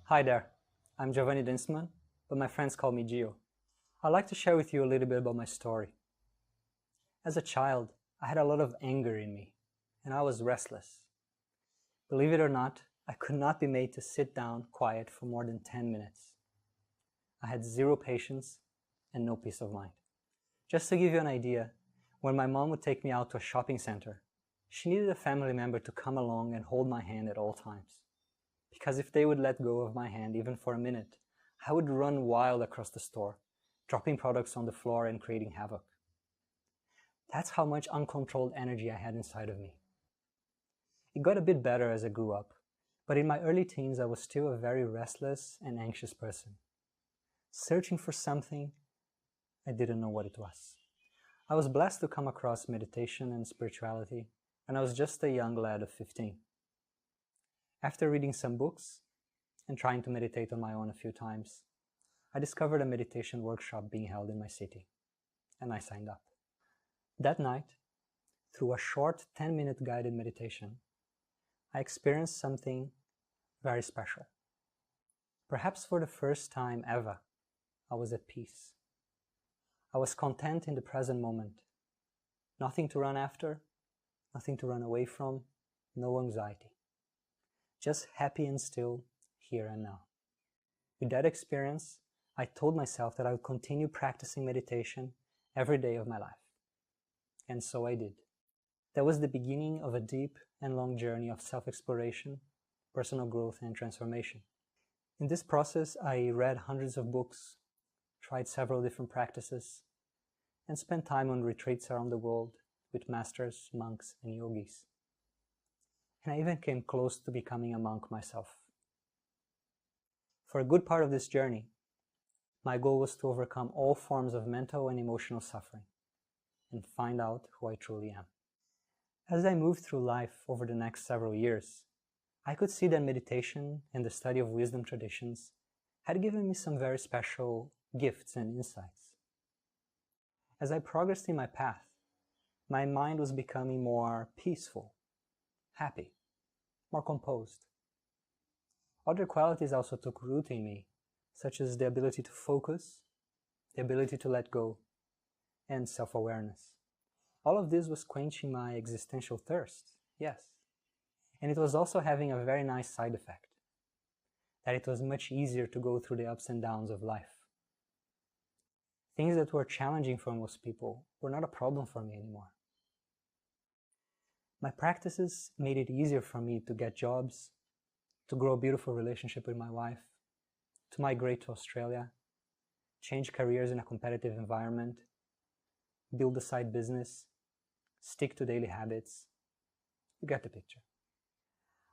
Hi there, I'm Giovanni Dienstmann, but my friends call me Gio. I'd like to share with you a little bit about my story. As a child, I had a lot of anger in me, and I was restless. Believe it or not, I could not be made to sit down quiet for more than 10 minutes. I had zero patience and no peace of mind. Just to give you an idea, when my mom would take me out to a shopping center, she needed a family member to come along and hold my hand at all times. Because if they would let go of my hand even for a minute, I would run wild across the store, dropping products on the floor and creating havoc. That's how much uncontrolled energy I had inside of me. It got a bit better as I grew up, but in my early teens I was still a very restless and anxious person, searching for something I didn't know what it was. I was blessed to come across meditation and spirituality, and I was just a young lad of 15. After reading some books and trying to meditate on my own a few times, I discovered a meditation workshop being held in my city, and I signed up. That night, through a short 10-minute guided meditation, I experienced something very special. Perhaps for the first time ever, I was at peace. I was content in the present moment. Nothing to run after, nothing to run away from, no anxiety. Just happy and still, here and now. With that experience, I told myself that I would continue practicing meditation every day of my life. And so I did. That was the beginning of a deep and long journey of self-exploration, personal growth, and transformation. In this process, I read hundreds of books, tried several different practices, and spent time on retreats around the world with masters, monks, and yogis. And I even came close to becoming a monk myself. For a good part of this journey, my goal was to overcome all forms of mental and emotional suffering and find out who I truly am. As I moved through life over the next several years, I could see that meditation and the study of wisdom traditions had given me some very special gifts and insights. As I progressed in my path, my mind was becoming more peaceful, happy, more composed. Other qualities also took root in me, such as the ability to focus, the ability to let go, and self-awareness. All of this was quenching my existential thirst, yes. And it was also having a very nice side effect, that it was much easier to go through the ups and downs of life. Things that were challenging for most people were not a problem for me anymore. My practices made it easier for me to get jobs, to grow a beautiful relationship with my wife, to migrate to Australia, change careers in a competitive environment, build a side business, stick to daily habits. You get the picture.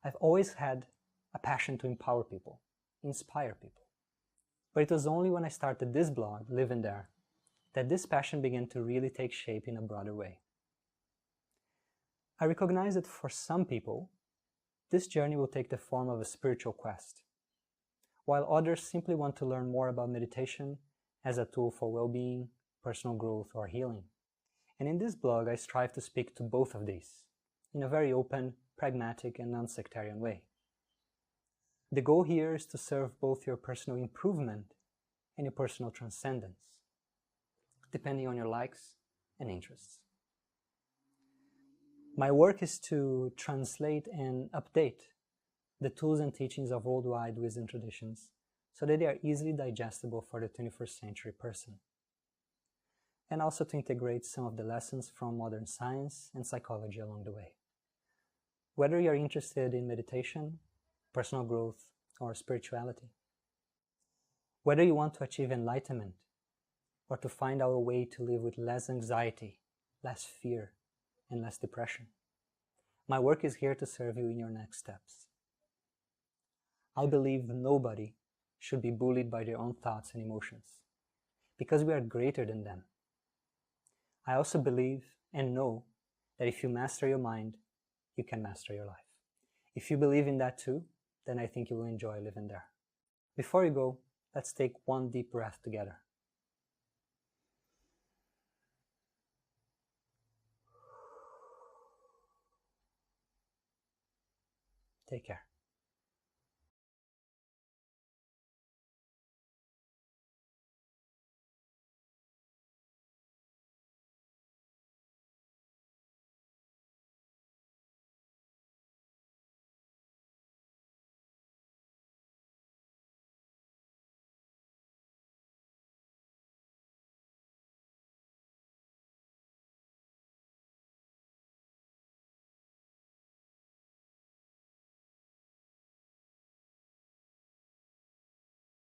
I've always had a passion to empower people, inspire people. But it was only when I started this blog, Live in There, that this passion began to really take shape in a broader way. I recognize that for some people, this journey will take the form of a spiritual quest, while others simply want to learn more about meditation as a tool for well-being, personal growth, or healing. And in this blog, I strive to speak to both of these in a very open, pragmatic, and non-sectarian way. The goal here is to serve both your personal improvement and your personal transcendence, depending on your likes and interests. My work is to translate and update the tools and teachings of worldwide wisdom traditions so that they are easily digestible for the 21st century person, and also to integrate some of the lessons from modern science and psychology along the way. Whether you're interested in meditation, personal growth, or spirituality, whether you want to achieve enlightenment or to find out a way to live with less anxiety, less fear, and less depression, my work is here to serve you in your next steps. I believe nobody should be bullied by their own thoughts and emotions, because we are greater than them. I also believe and know that if you master your mind, you can master your life. If you believe in that too, then I think you will enjoy living there. Before you go, let's take one deep breath together. Take care.